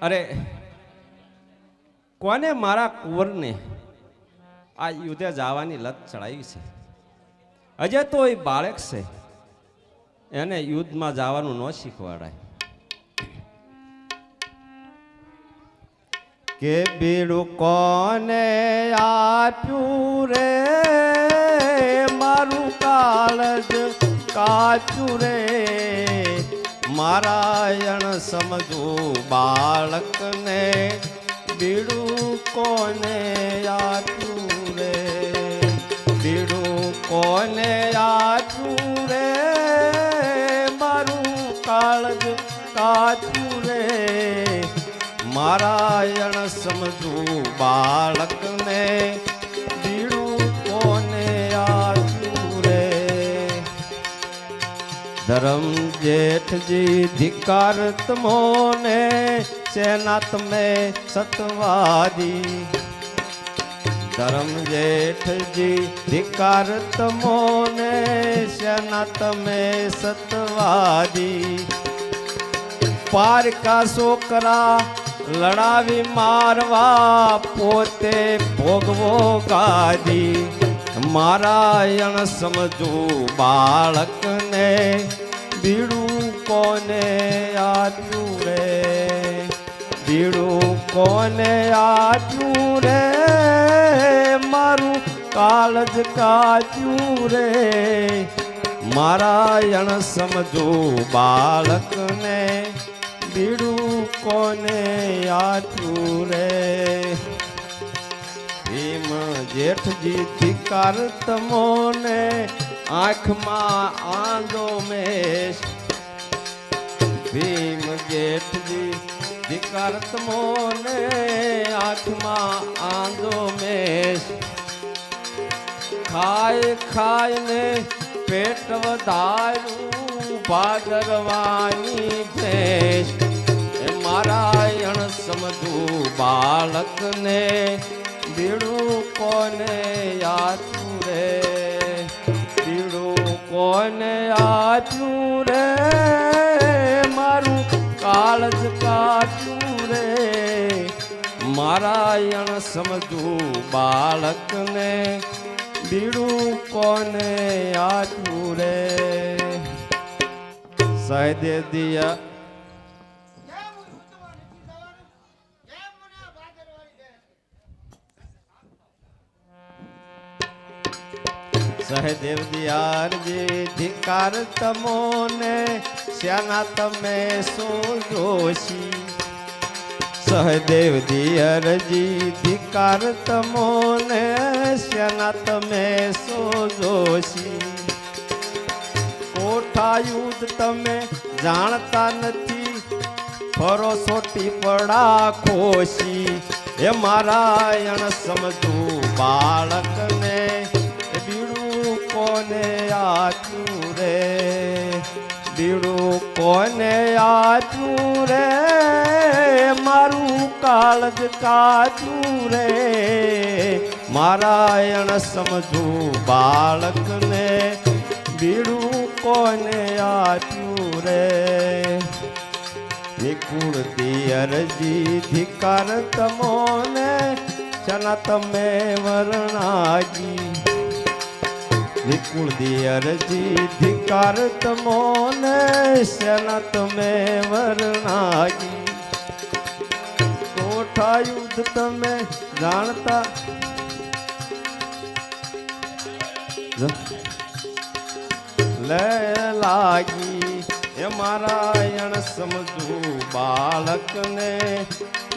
અરે કોને મારા કુંવરને આ યુદ્ધે જવાની લત ચડાવી છે? હજે તો એ બાળક છે, એને યુદ્ધમાં જવાનું ન શીખવાડાય. કે બીડું કોને આપ્યું રે, મારું કાળજ કાચું રે, મારાયણ સમજું બાળકને, બીડું કોને આપ્યું રે, બીડું કોને આપ્યું રે, મારું કાળજ કાચું રે, મારાયણ સમજું બાળકને, બીડું કોને આપ્યું રે. ધરમ જેઠજી ધિકાર તમોને, સેના તમે સતવાદી. ધરમ જેઠજી ધિકાર તમોને, સેના તમે સતવાદી. પારકા છોકરા લડાવી મારવા, પોતે ભોગવો ગાદી, મારાયણ સમજું બાળકને, બીડું કોને આપ્યું રે, બીડું કોને આપ્યું રે, મારું કાળજ કાચું રે, મારાયણ સમજું બાળકને, બીડું કોને આપ્યું રે. ભીમ જેઠજી ધિકાર તમોને, આંખમાં આંધો મેષ. ભીમ જેઠજી ધિકાર તમોને, આંખમાં આંધો મેષ. ખાય ખાઈને પેટ વધાર્યું, ભાદરવાની ભેંસ, મારાયણ સમજું બાળકને, બીડું કોને આપ્યું રે, બીડું કોને આપ્યું રે, મારું કાળજ કાચું રે, મારાયણ સમજું બાળકને, બીડું કોને આપ્યું રે. સહદેવ દિયા સહદેવ દિયારજી ધિકાર તમોને, શ્યાના તમે શું જોશી. સહદેવ દિયરજી ધિકાર તમોને, શ્યાના તમે શું જોશી. કોઠા યુદ્ધ તમે જાણતા નથી, ફરો સોટી પડા ખોશી, એ મારાયણ સમજું બાળકને, બીડું કોને આપ્યું રે, બીડું કોને આપ્યું રે, મારું કાળજ કાચું રે, મારાયણ સમજું બાળકને, બીડું કોને આપ્યું રે. નિકુળ દિયરજી ધિકાર તમોને, ચના તમે વર્ણાગી. વિકુળ દિયરજી ધિકાર તમોને, સેના તમે વર્ણાગી. કોઠા યુદ્ધ તમે જાણતા લે લાગી, એ મારાયણ સમજું બાળકને,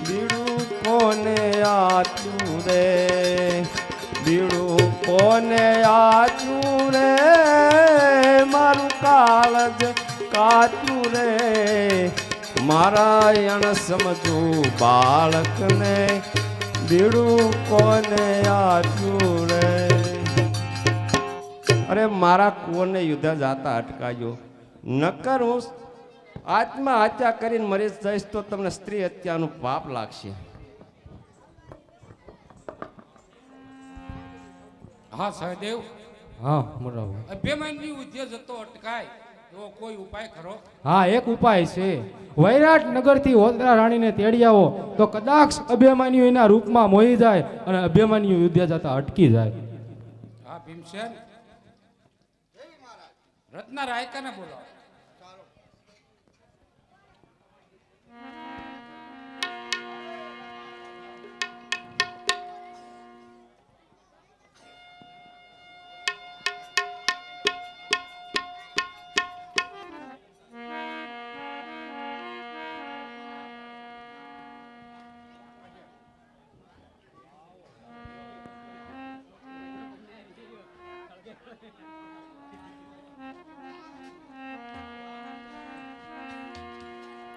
બીડું કોને આપ્યું રે, બીડું કોને આપ્યું રે, મારું કાળજ કાચું રે, મારાયણ સમજું બાળકને, બીડું કોને આપ્યું રે. અરે મારા કુંવરને યુદ્ધ જાતા અટકાયો, નકર હું આત્મહત્યા કરીને મરી જઈશ તો તમને સ્ત્રી હત્યાનું પાપ લાગશે. હા સહદેવ, હા બરાબર. અભિમાનની ઉદ્ય જતો અટકાય એવો કોઈ ઉપાય ખરો? હા, એક ઉપાય છે. વૈરાટ નગરથી ઓતરા રાણીને તેડી આવો તો કદાચ અભિમન્યુ એના રૂપમાં મોહી જાય અને અભિમન્યુ યુદ્ધ જતા અટકી જાય. હા ભીમસેન, રત્ના રાયકાને બોલો.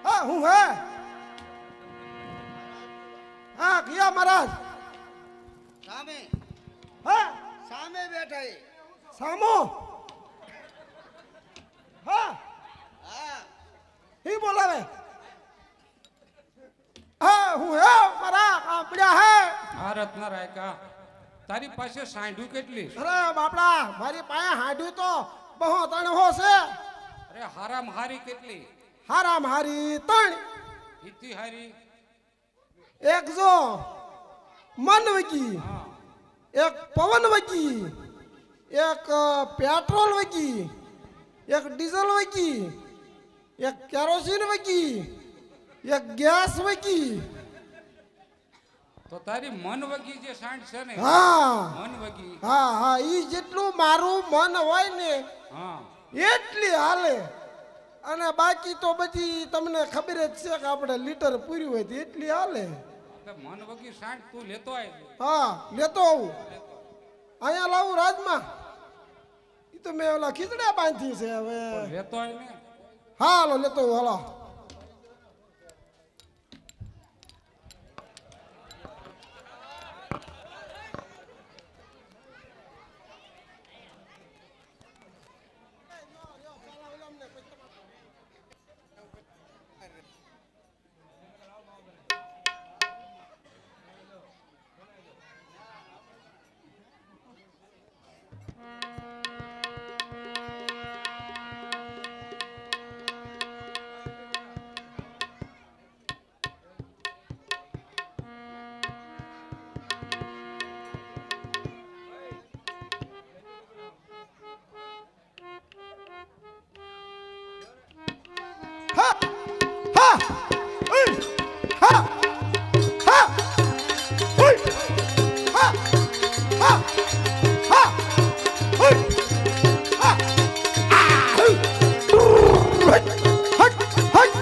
હા હું હે હા કિયા મહારાજ સામે હા સામે બેઠા એ. સામો હા હા ही બોલાવે હા હું હે મારા કાપડ્યા હે. હા રત્ના રાયકા, તારી પાસે સાંઢું કેટલી છે? અરે બાપડા મારી પાસે હાડ્યું તો બહુ તણ હો છે. અરે હારામ હારી કેટલી? હારા મારી તણ ઈથી હારી? એક જો મન વગી, હા એક પવન વગી, એક પેટ્રોલ વગી, એક ડીઝલ વગી, એક કેરોસીન વગી, એક ગેસ વગી. તો તારી મન વગી જે સાંઢ છે ને, હા મન વગી, હા હા ઈ જેટલું મારું મન હોય ને હા એટલી હાલે. અને બાકી તો બધી તમને ખબર જ છે કે આપણે લીટર પૂર્યું હોય તો એટલી હાલે. તો મન વગી સાંઢ તું લેતો આય. હા લેતો આવું, અહીંયા લાવું રાજમાં. ઈ તો મેં ઓલા ખીચડા બાંધી છે હવે. લેતો આય ને. હાલો લેતો આવું હાલો. હા હા ઉઈ, હા હા ઉઈ, હા હા હા ઉઈ, હા આ ઉઈ, હટ હટ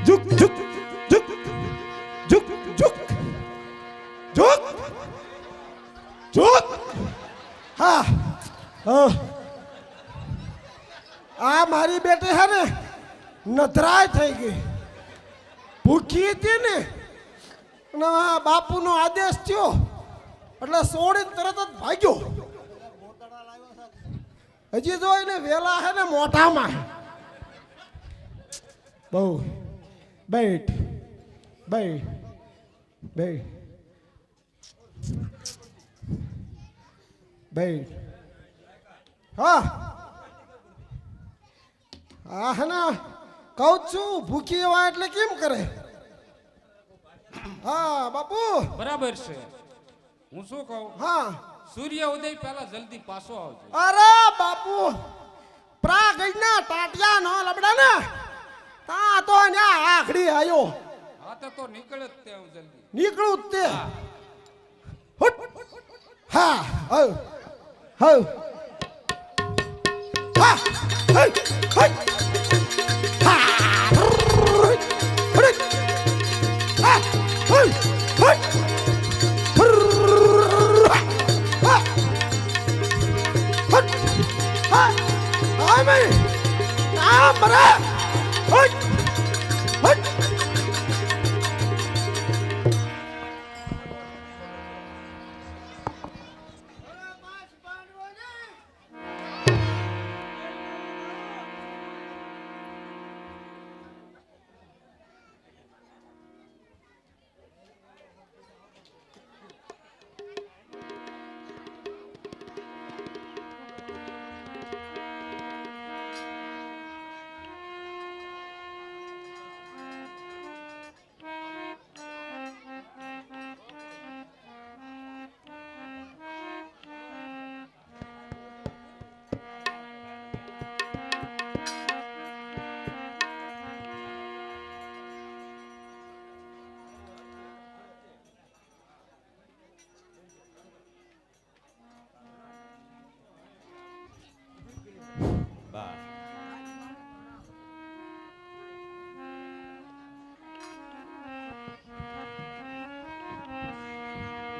ઝુક ઝુક ઝુક ઝુક ઝુક ઝુક ઝુક હા આ મારી બેટી હે ને નધરાય થઈ ગઈ, ભૂખી હતી ને અને આ બાપુનો આદેશ થયો એટલે છોડીને તરત જ ભાગ્યો. હજી જો એને વેલા હે ને મોઢામાં. બહુ બેઠ બેઠ બેઠ બેઠ હા હા હે ને કહું છું ભૂખી એવા એટલે કેમ કરે. હા બાપુ બરાબર છે. હું શું કહું, હા સૂર્ય ઉદય પહેલા જલ્દી પાછો આવજો. અરે બાપુ પ્રાગના ટાટિયા નો લબડા ને તા તો ન્યા આખડી આયો હા તો નીકળે જ તે હું જલ્દી. નીકળું જ તે હુટ હા હવ હવ હા હઈ હઈ હા હુટ હુટ હા હઈ હઈ હા હુટ હા આ મે આ મરા હુટ હુટ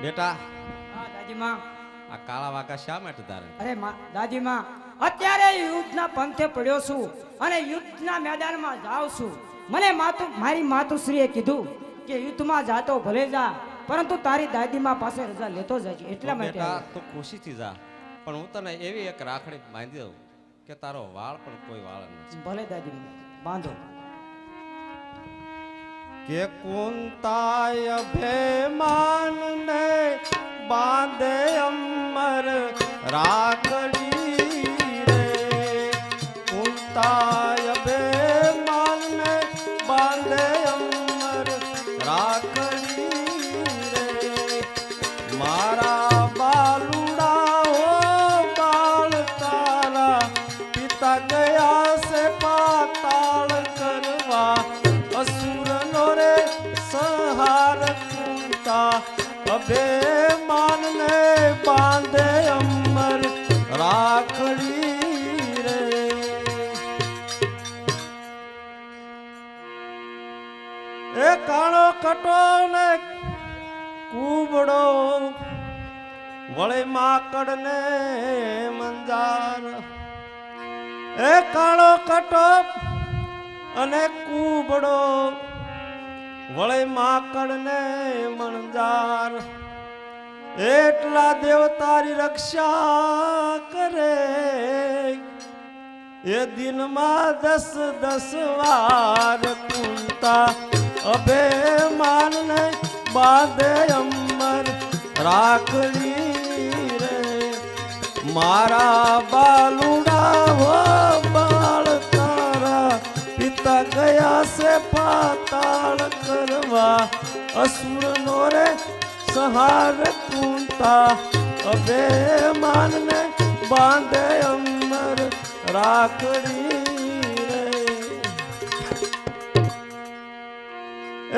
બેટા હા દાદીમા. આ કાળા વાકા શા માટે તારે અરે દાદીમા, અત્યારે યુદ્ધના પંથે પડ્યો છું અને યુદ્ધના મેદાનમાં જાઉં છું. મને મારી માતુશ્રીએ કીધું કે યુદ્ધમાં જાતો ભલે જા, પરંતુ તારી દાદીમા પાસે રજા લેતો જજે. એટલા માટે બેટા આવ્યો. તું ખુશીથી જા, પણ હું તને એવી એક રાખડી બાંધી દઉં કે તારો વાળ પણ કોઈ વાળ નથી. ભલે દાદીમા, બાંધો. કે કુંતાય અભિમાન ને બાંધે અમર રાખડી રે, કુંતાય અભિમાન ને બાંધે અમર રાખડી રે, મારા બાલુડા હો બાળ તારા પિતા ગયા સે પાતાળ કરવા, અસુરનો રે સંહાર કુંતા અભિમાન ને બાંધે અમર રાખડી રે. એ કાળો કટો ને કૂબડો વળે માકડ ને મંજાર, એ કાળો કટો અને કૂબડો વળે માકડ ને મણજાર, એટલા દેવ તારી રક્ષા કરે, એ દિનમાં 10 વાર કુંતા અભિમાન ને બાંધે અમર રાખડી રે, મારા બાલુડા હો બાળ તારા પિતા ગયા સે પાતાળ કરવા, અસુરનો રે સંહાર કુંતા અભિમાન ને બાંધે અમર રાખડી રે.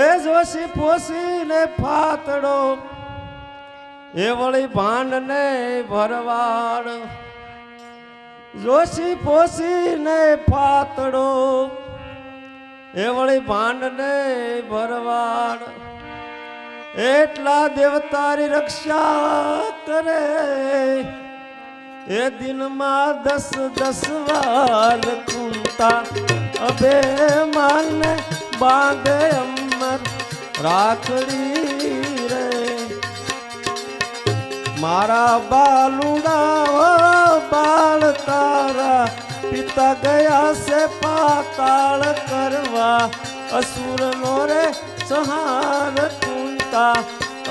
એ જોશી પોસી ને ફાતડો એ વળી ભાંડ ને ભરવાડ, જોશી પોસી ને ફાતડો એ વળી ભાંડ ને ભરવાડ, એટલા દેવ તારી રક્ષા કરે, એ દિનમાં 10 વાર કુંતા અભિમાન ને બાંધે અમર રાખડી રે, મારા બાલુડા બાળ તારા પિતા ગયા સે પાતાળ કરવા, અસુરનો રે સંહાર કુંતા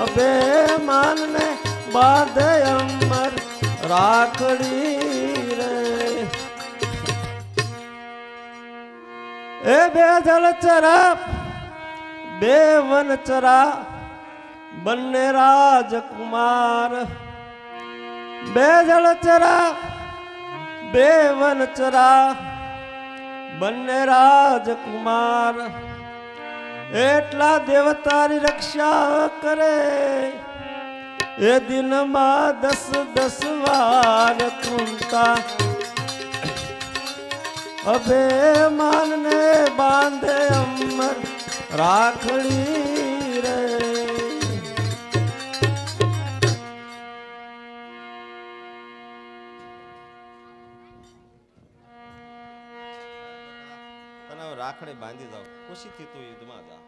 અભિમાન ને બાંધે અમર રાખડી રે. એ બે જલચરા બે વનચરા બંને રાજકુમાર, બે જળચરા બે વનચરા બંને રાજકુમાર, એટલા દેવ તારી રક્ષા કરે, એ દિનમાં 10 વાર કુંતા અભિમાન ને બાંધે અમર રાખડી રે. રાખડી બાંધી જાવ, ખુશીથી તું યુદ્ધમાં જા.